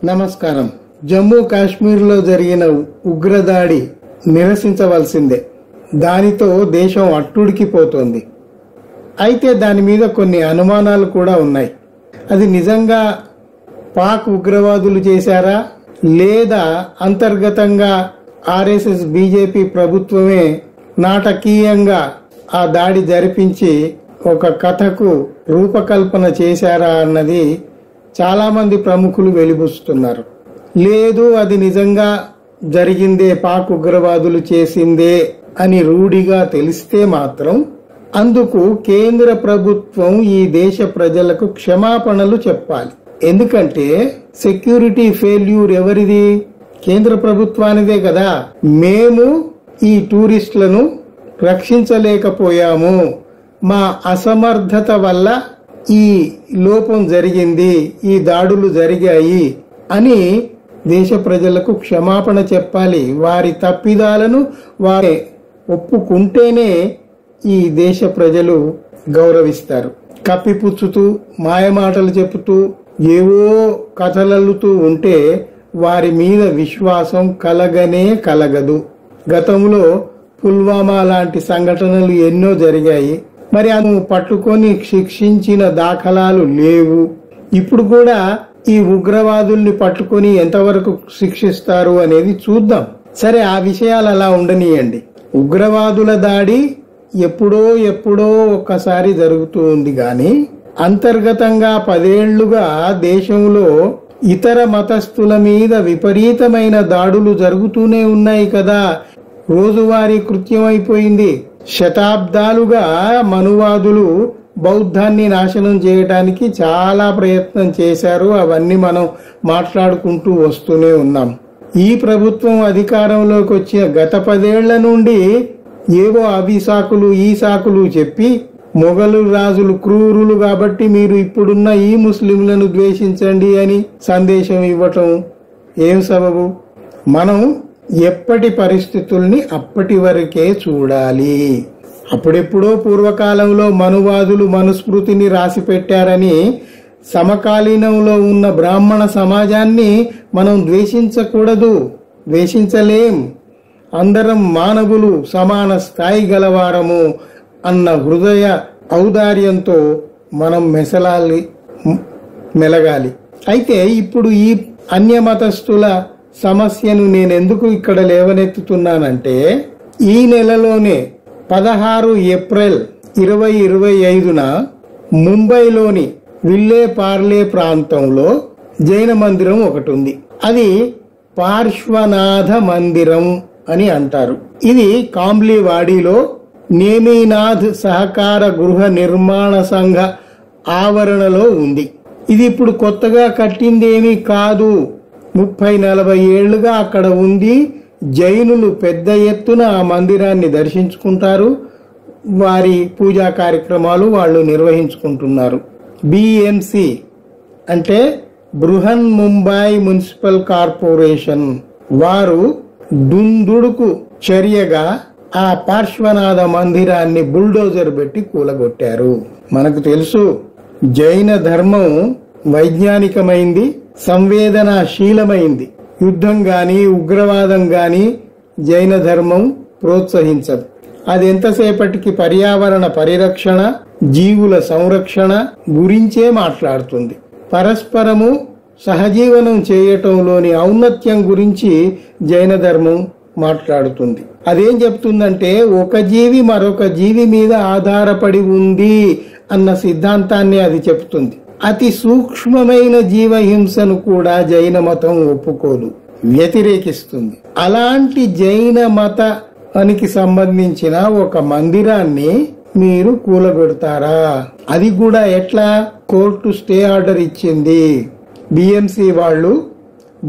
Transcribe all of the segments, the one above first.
నమస్కారం. జమ్మూ కాశ్మీర్లో జరిగిన ఉగ్రదాడి నిరసించవలసిందే. దానితో దేశం అట్టుడికిపోతోంది. అయితే దాని మీద కొన్ని అనుమానాలు కూడా ఉన్నాయి. అది నిజంగా పాక్ ఉగ్రవాదులు చేశారా, లేదా అంతర్గతంగా ఆర్ఎస్ఎస్ బీజేపీ ప్రభుత్వమే నాటకీయంగా ఆ దాడి జరిపించి ఒక కథకు రూపకల్పన చేశారా అన్నది చాలా మంది ప్రముఖులు వెలిబుస్తున్నారు. లేదు, అది నిజంగా జరిగిందే, పాక్ ఉగ్రవాదులు చేసిందే అని రూఢిగా తెలిస్తే మాత్రం అందుకు కేంద్ర ప్రభుత్వం ఈ దేశ ప్రజలకు క్షమాపణలు చెప్పాలి. ఎందుకంటే సెక్యూరిటీ ఫెయిల్యూర్ ఎవరిది? కేంద్ర ప్రభుత్వానిదే కదా. మేము ఈ టూరిస్టులను రక్షించలేకపోయాము, మా అసమర్థత వల్ల ఈ లోపం జరిగింది, ఈ దాడులు జరిగాయి అని దేశ ప్రజలకు క్షమాపణ చెప్పాలి. వారి తప్పిదాలను వారే ఒప్పుకుంటేనే ఈ దేశ ప్రజలు గౌరవిస్తారు. కప్పిపుచ్చుతూ మాయమాటలు చెబుతూ ఏవో కథలల్లుతూ ఉంటే వారి మీద విశ్వాసం కలగదు. గతంలో పుల్వామా లాంటి సంఘటనలు ఎన్నో జరిగాయి. మరి అది పట్టుకొని శిక్షించిన దాఖలాలు లేవు. ఇప్పుడు కూడా ఈ ఉగ్రవాదుల్ని పట్టుకొని ఎంతవరకు శిక్షిస్తారు అనేది చూద్దాం. సరే, ఆ విషయాలు అలా ఉండనీయండి. ఉగ్రవాదుల దాడి ఎప్పుడో ఒక్కసారి జరుగుతూ ఉంది గాని అంతర్గతంగా 10 ఏళ్లుగా దేశంలో ఇతర మతస్థుల మీద విపరీతమైన దాడులు జరుగుతూనే ఉన్నాయి కదా. రోజువారీ కృత్యం అయిపోయింది. శతాబ్దాలుగా మనువాదులు బౌద్ధాన్ని నాశనం చేయడానికి చాలా ప్రయత్నం చేశారు. అవన్నీ మనం మాట్లాడుకుంటూ వస్తూనే ఉన్నాం. ఈ ప్రభుత్వం అధికారంలోకి వచ్చిన గత 10 ఏళ్ల నుండి ఏవో అవి సాకులు ఈ సాకులు చెప్పి మొఘలు రాజులు క్రూరులు కాబట్టి మీరు ఇప్పుడున్న ఈ ముస్లింలను ద్వేషించండి అని సందేశం ఇవ్వటం ఏం సబబు? మనం ఎప్పటి పరిస్థితుల్ని అప్పటి వరకే చూడాలి. అప్పుడెప్పుడో పూర్వకాలంలో మనువాదులు మనుస్మృతిని రాసి పెట్టారని సమకాలీనంలో ఉన్న బ్రాహ్మణ సమాజాన్ని మనం ద్వేషించకూడదు, ద్వేషించలేం. అందరం మానవులు, సమాన స్థాయి గలవారము అన్న హృదయ ఔదార్యంతో మనం మెలగాలి. అయితే ఇప్పుడు ఈ అన్యమతస్థుల సమస్యను నేనెందుకు ఇక్కడ లేవనెత్తుతున్నానంటే, ఈ నెలలోనే 16 ఏప్రిల్ 2025న ముంబైలోని విల్లే పార్లే ప్రాంతంలో జైన మందిరం ఒకటి ఉంది. అది పార్శ్వనాథ మందిరం అని అంటారు. ఇది కాంబ్లీవాడిలో నేమీనాథ్ సహకార గృహ నిర్మాణ సంఘ ఆవరణలో ఉంది. ఇది ఇప్పుడు కొత్తగా కట్టిందేమీ కాదు. 30-40 ఏళ్లుగా అక్కడ ఉంది. జైనులు పెద్ద ఎత్తున ఆ మందిరాన్ని దర్శించుకుంటారు. వారి పూజా కార్యక్రమాలు వాళ్ళు నిర్వహించుకుంటున్నారు. బిఎంసి అంటే బృహన్ ముంబై మున్సిపల్ కార్పొరేషన్ వారు దుందుడుకు చర్యగా ఆ పార్శ్వనాథ మందిరాన్ని బుల్డోజర్ పెట్టి కూలగొట్టారు. మనకు తెలుసు, జైన ధర్మం వైజ్ఞానికమైంది, సంవేదనాశీలమైంది. యుద్ధం గాని ఉగ్రవాదం గాని జైన ధర్మం ప్రోత్సహించదు. అది ఎంతసేపటికి పర్యావరణ పరిరక్షణ, జీవుల సంరక్షణ గురించే మాట్లాడుతుంది. పరస్పరము సహజీవనం చేయటంలోని ఔన్నత్యం గురించి జైన ధర్మం మాట్లాడుతుంది. అదేం చెప్తుందంటే, ఒక జీవి మరొక జీవి మీద ఆధారపడి ఉంది అన్న సిద్ధాంతాన్ని అది చెప్తుంది. అతి సూక్ష్మమైన జీవహింసను కూడా జైన మతం ఒప్పుకోదు, వ్యతిరేకిస్తుంది. అలాంటి జైన మతానికి సంబంధించిన ఒక మందిరాన్ని మీరు కూలగొడతారా? అది కూడా ఎట్లా? కోర్టు స్టే ఆర్డర్ ఇచ్చింది. బిఎంసి వాళ్ళు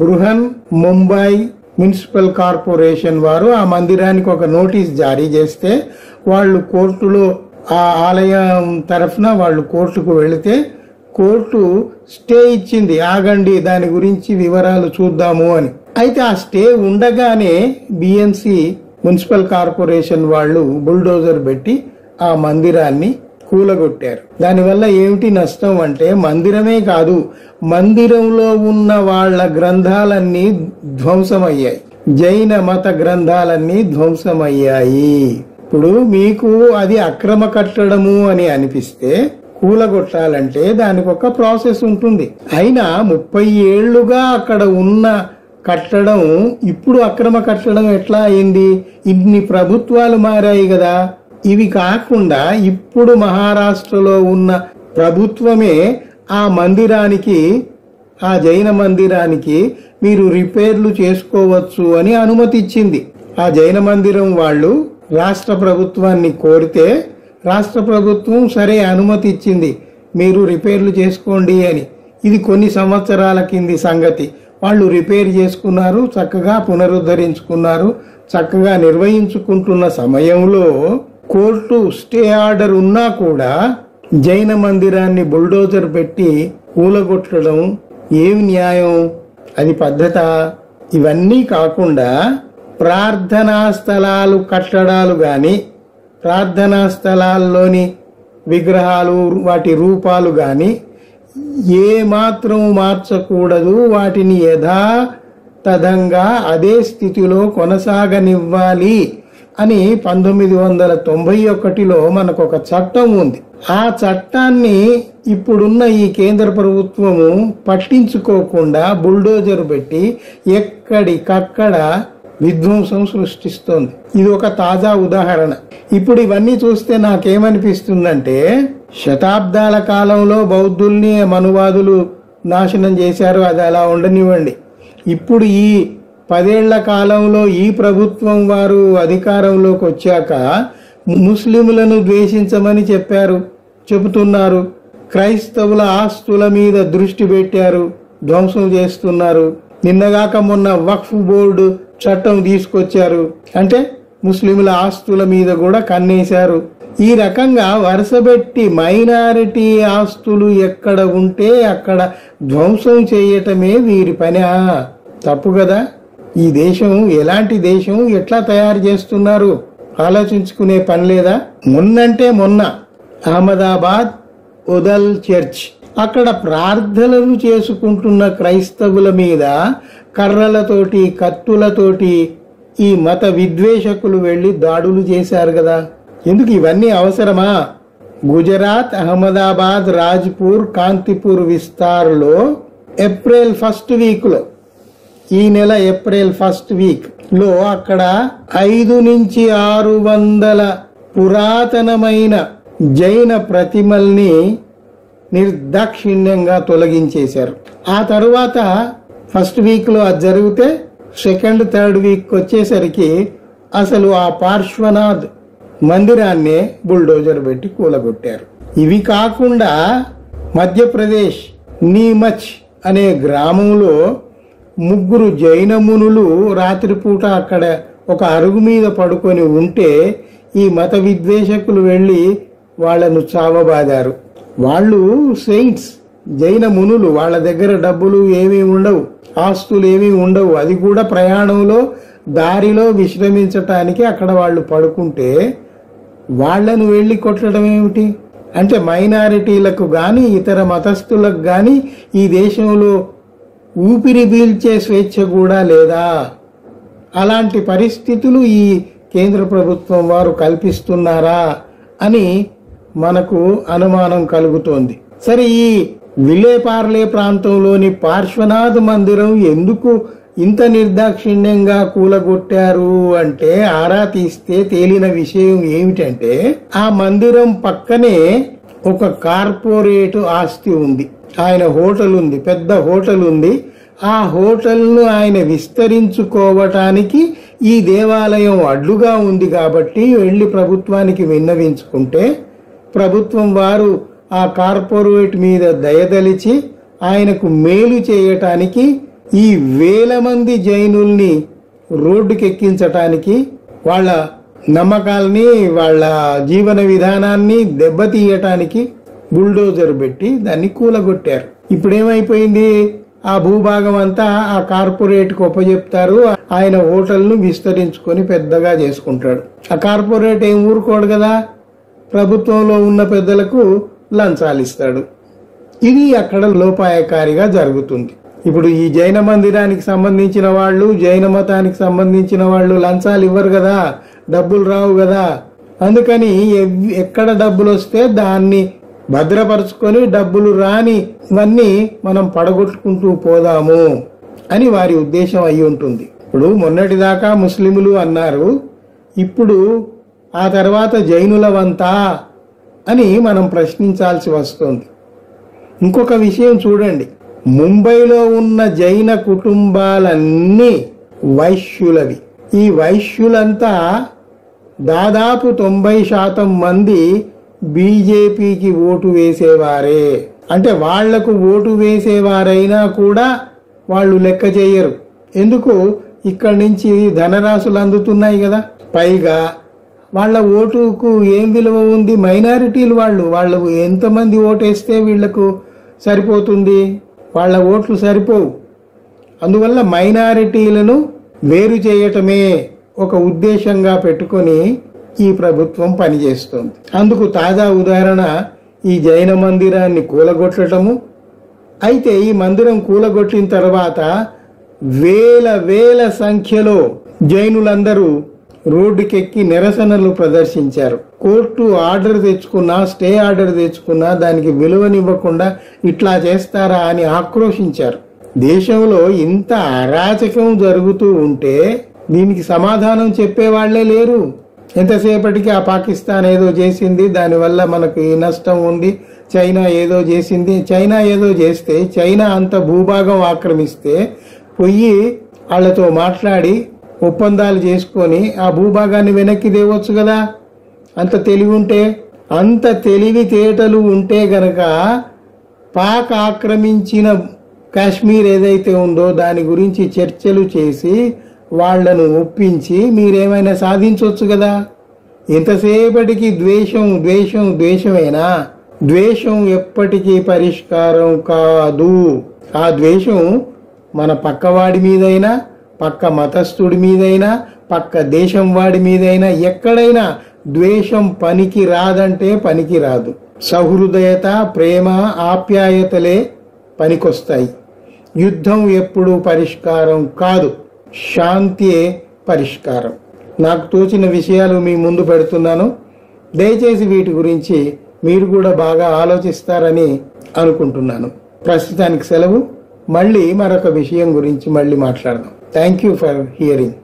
బృహన్ ముంబై మున్సిపల్ కార్పొరేషన్ వారు ఆ మందిరానికి ఒక నోటీస్ జారీ చేస్తే వాళ్ళు కోర్టులో ఆ ఆలయం తరఫున వాళ్ళు కోర్టుకు వెళితే కోర్టు స్టే ఇచ్చింది. ఆగండి, దాని గురించి వివరాలు చూద్దాము అని. అయితే ఆ స్టే ఉండగానే బిఎంసి మున్సిపల్ కార్పొరేషన్ వాళ్ళు బుల్డోజర్ పెట్టి ఆ మందిరాన్ని కూలగొట్టారు. దానివల్ల ఏమిటి నష్టం అంటే మందిరమే కాదు, మందిరంలో ఉన్న వాళ్ళ గ్రంథాలన్నీ ధ్వంసమయ్యాయి. జైన మత గ్రంథాలన్నీ ధ్వంసమయ్యాయి. ఇప్పుడు మీకు అది అక్రమ కట్టడము అని అనిపిస్తే కూలగొట్టాలంటే దానికి ఒక ప్రాసెస్ ఉంటుంది. అయినా 30 ఏళ్లుగా అక్కడ ఉన్న కట్టడం ఇప్పుడు అక్రమ కట్టడం ఎట్లా అయింది? ఇన్ని ప్రభుత్వాలు మారాయి కదా. ఇవి కాకుండా ఇప్పుడు మహారాష్ట్రలో ఉన్న ప్రభుత్వమే ఆ మందిరానికి, ఆ జైన మందిరానికి మీరు రిపేర్లు చేసుకోవచ్చు అని అనుమతి ఇచ్చింది. ఆ జైన మందిరం వాళ్ళు రాష్ట్ర ప్రభుత్వాన్ని కోరితే రాష్ట్ర ప్రభుత్వం సరే అనుమతి ఇచ్చింది, మీరు రిపేర్లు చేసుకోండి అని. ఇది కొన్ని సంవత్సరాల కింది సంగతి. వాళ్ళు రిపేర్ చేసుకున్నారు, చక్కగా పునరుద్ధరించుకున్నారు, చక్కగా నిర్వహించుకుంటున్న సమయంలో కోర్టు స్టే ఆర్డర్ ఉన్నా కూడా జైన మందిరాన్ని బుల్డోజర్ పెట్టి కూలగొట్టడం ఏమి న్యాయం? అది పద్ధత? ఇవన్నీ కాకుండా ప్రార్థనా స్థలాలు కట్టడాలు గాని, ప్రార్థనా స్థలాల్లోని విగ్రహాలు, వాటి రూపాలు గాని ఏ మాత్రం మార్చకూడదు. వాటిని యథాతథంగా అదే స్థితిలో కొనసాగనివ్వాలి అని 1991లో మనకు ఒక చట్టం ఉంది. ఆ చట్టాన్ని ఇప్పుడున్న ఈ కేంద్ర ప్రభుత్వము పట్టించుకోకుండా బుల్డోజర్ పెట్టి ఎక్కడికక్కడ విధ్వంసం సృష్టిస్తోంది. ఇది ఒక తాజా ఉదాహరణ. ఇప్పుడు ఇవన్నీ చూస్తే నాకేమనిపిస్తుందంటే, శతాబ్దాల కాలంలో బౌద్ధుల్ని మనువాదులు నాశనం చేశారు, అది అలా ఉండనివ్వండి. ఇప్పుడు ఈ 10 ఏళ్ల కాలంలో ఈ ప్రభుత్వం వారు అధికారంలోకి వచ్చాక ముస్లింలను ద్వేషించమని చెబుతున్నారు. క్రైస్తవుల ఆస్తుల మీద దృష్టి పెట్టారు, ధ్వంసం చేస్తున్నారు. నిన్నగాక మొన్న వక్ఫ్ బోర్డు చట్టం తీసుకొచ్చారు, అంటే ముస్లింల ఆస్తుల మీద కూడా కన్నేశారు. ఈ రకంగా వరుసబెట్టి మైనారిటీ ఆస్తులు ఎక్కడ ఉంటే అక్కడ ధ్వంసం చేయటమే వీరి పని. తప్పు కదా. ఈ దేశం ఎలాంటి దేశం, ఎట్లా తయారు చేస్తున్నారు ఆలోచించుకునే పని లేదా? మొన్న అహ్మదాబాద్ ఉదల్ చర్చ్, అక్కడ ప్రార్థనలు చేసుకుంటున్న క్రైస్తవుల మీద కర్రలతోటి, కత్తులతోటి ఈ మత విద్వేషకులు వెళ్లి దాడులు చేశారు కదా. ఎందుకు ఇవన్నీ అవసరమా? గుజరాత్, అహ్మదాబాద్, రాజ్పూర్, కాంతిపూర్ విస్తార్లో ఏప్రిల్ 1st వీక్లో, ఈ నెల ఏప్రిల్ 1st వీక్ లో అక్కడ 5 నుంచి 600 పురాతనమైన జైన ప్రతిమల్ని నిర్దాక్షిణ్యంగా తొలగించేశారు. ఆ తరువాత 1st వీక్ లో అది జరిగితే 2nd, 3rd వీక్ వచ్చేసరికి అసలు ఆ పార్శ్వనాథ్ మందిరాన్నే బుల్డోజర్ పెట్టి కూలగొట్టారు. ఇవి కాకుండా మధ్యప్రదేశ్ నీమచ్ అనే గ్రామంలో 3 జైన మునులు రాత్రిపూట అక్కడ ఒక అరుగు మీద పడుకొని ఉంటే ఈ మత విద్వేషకులు వెళ్లి వాళ్లను చావబాదారు. వాళ్ళు సెయింట్స్, జైన మునులు. వాళ్ళ దగ్గర డబ్బులు ఏమీ ఉండవు, ఆస్తులు ఏమీ ఉండవు. అది కూడా ప్రయాణంలో దారిలో విశ్రమించటానికి అక్కడ వాళ్ళు పడుకుంటే వాళ్లను వెళ్లి కొట్టడం ఏమిటి? అంటే మైనారిటీలకు గాని ఇతర మతస్థులకు గాని ఈ దేశంలో ఊపిరి పీల్చే స్వేచ్ఛ కూడా లేదా? అలాంటి పరిస్థితులు ఈ కేంద్ర ప్రభుత్వం వారు కల్పిస్తున్నారా అని మనకు అనుమానం కలుగుతోంది. సరే, ఈ విలేపార్లే ప్రాంతంలోని పార్శ్వనాథ్ మందిరం ఎందుకు ఇంత నిర్దాక్షిణ్యంగా కూలగొట్టారు అంటే ఆరా తీస్తే తేలిన విషయం ఏమిటంటే, ఆ మందిరం పక్కనే ఒక కార్పొరేట్ ఆస్తి ఉంది. ఆయన హోటల్ ఉంది, పెద్ద హోటల్ ఉంది. ఆ హోటల్ను ఆయన విస్తరించుకోవటానికి ఈ దేవాలయం అడ్డుగా ఉంది కాబట్టి వెళ్లి ప్రభుత్వానికి విన్నవించుకుంటే ప్రభుత్వం వారు ఆ కార్పొరేట్ మీద దయదలిచి ఆయనకు మేలు చేయటానికి ఈ 1000 మంది జైనుల్ని రోడ్డుకెక్కించటానికి, వాళ్ళ నమ్మకాల్ని, వాళ్ళ జీవన విధానాన్ని దెబ్బతీయటానికి బుల్డోజర్ పెట్టి దాన్ని కూలగొట్టారు. ఇప్పుడేమైపోయింది? ఆ భూభాగం అంతా ఆ కార్పొరేట్ కు ఒప్పజెప్తారు. ఆయన హోటల్ ను విస్తరించుకొని పెద్దగా చేసుకుంటాడు. ఆ కార్పొరేట్ ఏం ఊరుకోడు కదా. ప్రభుత్వంలో ఉన్న పెద్దలకు లంచాలు ఇస్తాడు. ఇది అక్కడ లోపాయకారిగా జరుగుతుంది. ఇప్పుడు ఈ జైన మందిరానికి సంబంధించిన వాళ్ళు, జైన మతానికి సంబంధించిన వాళ్ళు లంచాలు ఇవ్వరు కదా, డబ్బులు రావు కదా. అందుకని ఎక్కడ డబ్బులు వస్తే దాన్ని భద్రపరుచుకొని డబ్బులు రానివన్నీ మనం పడగొట్టుకుంటూ పోదాము అని వారి ఉద్దేశం అయి ఉంటుంది. ఇప్పుడు మొన్నటిదాకా ముస్లింలు అన్నారు, ఇప్పుడు ఆ తర్వాత జైనులవంతా అని మనం ప్రశ్నించాల్సి వస్తుంది. ఇంకొక విషయం చూడండి, ముంబైలో ఉన్న జైన కుటుంబాలన్నీ వైశ్యులవి. ఈ వైశ్యులంతా దాదాపు 90% మంది బీజేపీకి ఓటు వేసేవారే. అంటే వాళ్లకు ఓటు వేసేవారైనా కూడా వాళ్ళు లెక్క చేయరు. ఎందుకు? ఇక్కడి నుంచి ధనరాశులు అందుతున్నాయి కదా. పైగా వాళ్ళ ఓటుకు ఏం విలువ ఉంది? మైనారిటీలు వాళ్ళు ఎంతమంది ఓటేస్తే వీళ్లకు సరిపోతుంది? వాళ్ళ ఓట్లు సరిపోవు. అందువల్ల మైనారిటీలను వేరు చేయటమే ఒక ఉద్దేశంగా పెట్టుకొని ఈ ప్రభుత్వం పనిచేస్తుంది. అందుకు తాజా ఉదాహరణ ఈ జైన మందిరాన్ని కూలగొట్టడము. అయితే ఈ మందిరం కూలగొట్టిన తర్వాత వేల సంఖ్యలో జైనులందరూ రోడ్డుకెక్కి నిరసనలు ప్రదర్శించారు. కోర్టు ఆర్డర్ తెచ్చుకున్నా, స్టే ఆర్డర్ తెచ్చుకున్నా దానికి విలువనివ్వకుండా ఇట్లా చేస్తారా అని ఆక్రోశించారు. దేశంలో ఇంత అరాచకం జరుగుతూ ఉంటే దీనికి సమాధానం చెప్పేవాళ్లే లేరు. ఎంతసేపటికి ఆ పాకిస్తాన్ ఏదో చేసింది, దానివల్ల మనకు ఈ నష్టం ఉంది, చైనా ఏదో చేసింది. చైనా ఏదో చేస్తే, చైనా అంత భూభాగం ఆక్రమిస్తే పోయి వాళ్లతో మాట్లాడి ఒప్పందాలు చేసుకొని ఆ భూభాగాన్ని వెనక్కి తేవచ్చు కదా. అంత తెలివి ఉంటే, అంత తెలివితేటలు ఉంటే గనక పాక్ ఆక్రమించిన కాశ్మీర్ ఏదైతే ఉందో దాని గురించి చర్చలు చేసి వాళ్లను ఒప్పించి మీరేమైనా సాధించవచ్చు కదా. ఎంతసేపటికి ద్వేషమేనా? ద్వేషం ఎప్పటికీ పరిష్కారం కాదు. ఆ ద్వేషం మన పక్కవాడి మీదైనా, పక్క మతస్థుడి మీదైనా, పక్క దేశం వాడి మీదైనా, ఎక్కడైనా ద్వేషం పనికి రాదంటే పనికి రాదు. సహృదయత, ప్రేమ, ఆప్యాయతలే పనికొస్తాయి. యుద్ధం ఎప్పుడూ పరిష్కారం కాదు, శాంతియే పరిష్కారం. నాకు తోచిన విషయాలు మీ ముందు పెడుతున్నాను. దయచేసి వీటి గురించి మీరు కూడా బాగా ఆలోచిస్తారని అనుకుంటున్నాను. ప్రస్తుతానికి సెలవు. మళ్ళీ మరొక విషయం గురించి మళ్ళీ మాట్లాడదాం. Thank you for hearing.